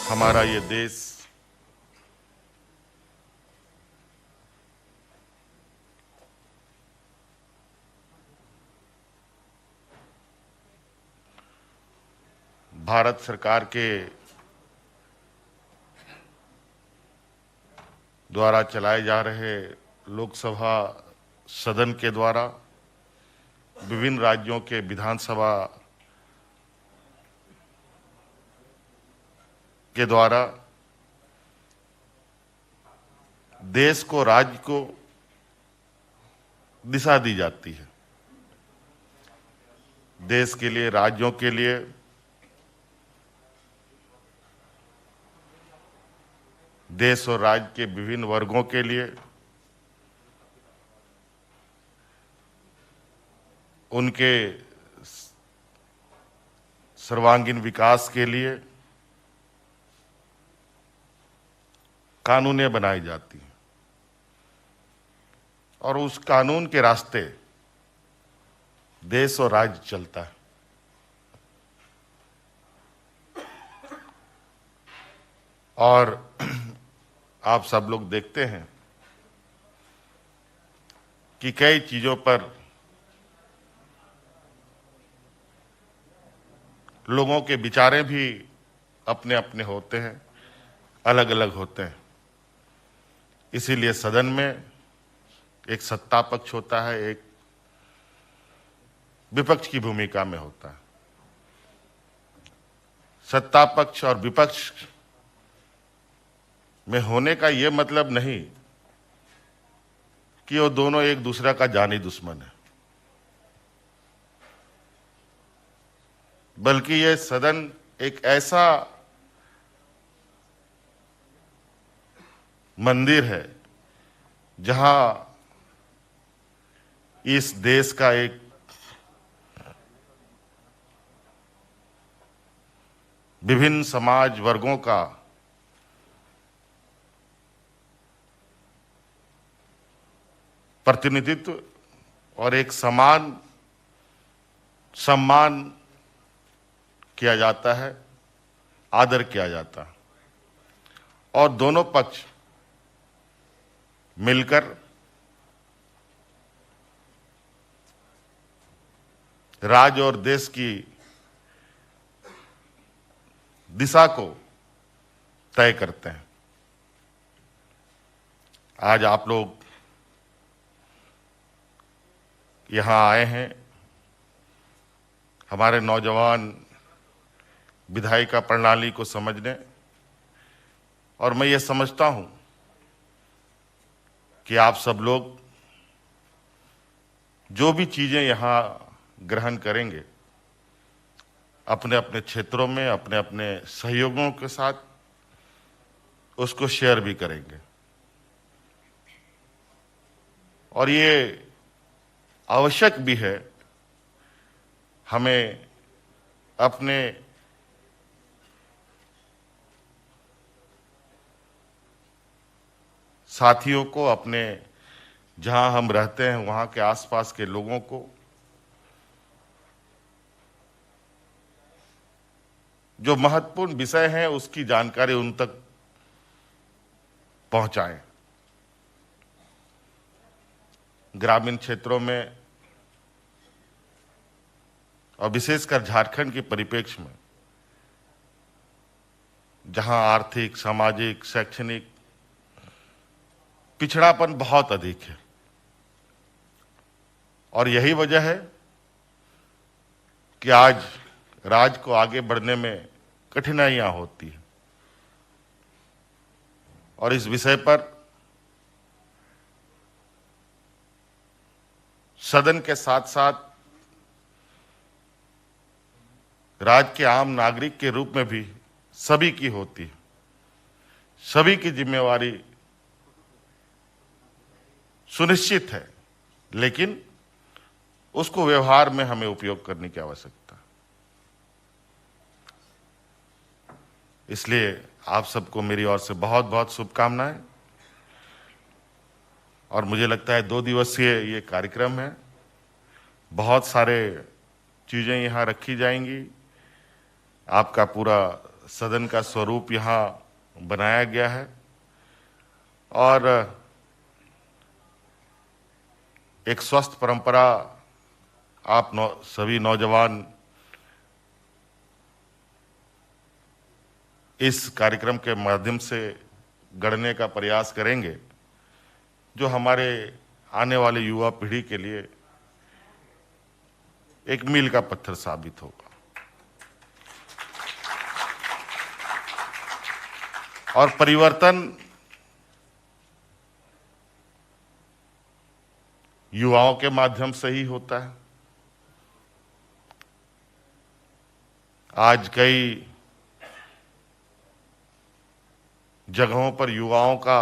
हमारा ये देश भारत सरकार के द्वारा चलाए जा रहे लोकसभा सदन के द्वारा विभिन्न राज्यों के विधानसभा के द्वारा देश को, राज्य को दिशा दी जाती है। देश के लिए, राज्यों के लिए देश और राज्य के विभिन्न वर्गों के लिए उनके सर्वांगीण विकास के लिए कानूनें बनाई जाती हैं और उस कानून के रास्ते देश और राज्य चलता है। और आप सब लोग देखते हैं कि कई चीजों पर लोगों के विचारें भी अपने अपने होते हैं, अलग अलग होते हैं। इसीलिए सदन में एक सत्ता पक्ष होता है, एक विपक्ष की भूमिका में होता है। सत्ता पक्ष और विपक्ष में होने का यह मतलब नहीं कि वो दोनों एक दूसरे का जानी दुश्मन है, बल्कि यह सदन एक ऐसा मंदिर है जहां इस देश का एक विभिन्न समाज वर्गों का प्रतिनिधित्व और एक समान सम्मान किया जाता है, आदर किया जाता है। और दोनों पक्ष मिलकर राज्य और देश की दिशा को तय करते हैं। आज आप लोग यहां आए हैं हमारे नौजवान विधायिका प्रणाली को समझने, और मैं ये समझता हूं कि आप सब लोग जो भी चीजें यहां ग्रहण करेंगे अपने अपने क्षेत्रों में अपने अपने सहयोगियों के साथ उसको शेयर भी करेंगे। और ये आवश्यक भी है हमें अपने साथियों को, अपने जहां हम रहते हैं वहां के आसपास के लोगों को जो महत्वपूर्ण विषय हैं उसकी जानकारी उन तक पहुंचाएं। ग्रामीण क्षेत्रों में और विशेषकर झारखंड के परिप्रेक्ष्य में जहां आर्थिक, सामाजिक, शैक्षणिक पिछड़ापन बहुत अधिक है, और यही वजह है कि आज राज्य को आगे बढ़ने में कठिनाइयां होती हैं। और इस विषय पर सदन के साथ साथ राज्य के आम नागरिक के रूप में भी सभी की होती है। सभी की जिम्मेवारी सुनिश्चित है, लेकिन उसको व्यवहार में हमें उपयोग करने की आवश्यकता है। इसलिए आप सबको मेरी ओर से बहुत बहुत शुभकामनाएं। और मुझे लगता है 2 दिवसीय ये कार्यक्रम है, बहुत सारे चीजें यहाँ रखी जाएंगी। आपका पूरा सदन का स्वरूप यहाँ बनाया गया है और एक स्वस्थ परंपरा आप सभी नौजवान इस कार्यक्रम के माध्यम से गढ़ने का प्रयास करेंगे, जो हमारे आने वाले युवा पीढ़ी के लिए एक मील का पत्थर साबित होगा। और परिवर्तन युवाओं के माध्यम से ही होता है। आज कई जगहों पर युवाओं का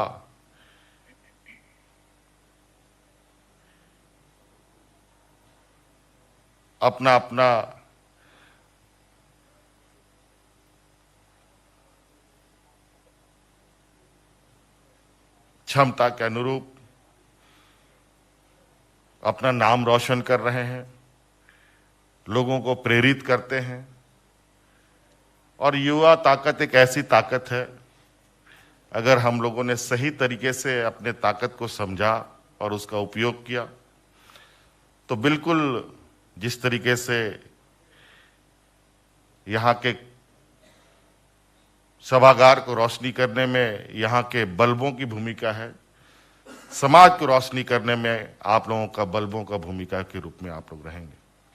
अपना अपना क्षमता के अनुरूप अपना नाम रोशन कर रहे हैं, लोगों को प्रेरित करते हैं। और युवा ताकत एक ऐसी ताकत है, अगर हम लोगों ने सही तरीके से अपने ताकत को समझा और उसका उपयोग किया, तो बिल्कुल जिस तरीके से यहाँ के सभागार को रोशनी करने में यहाँ के बल्बों की भूमिका है, समाज को रोशनी करने में आप लोगों का बल्बों का भूमिका के रूप में आप लोग रहेंगे।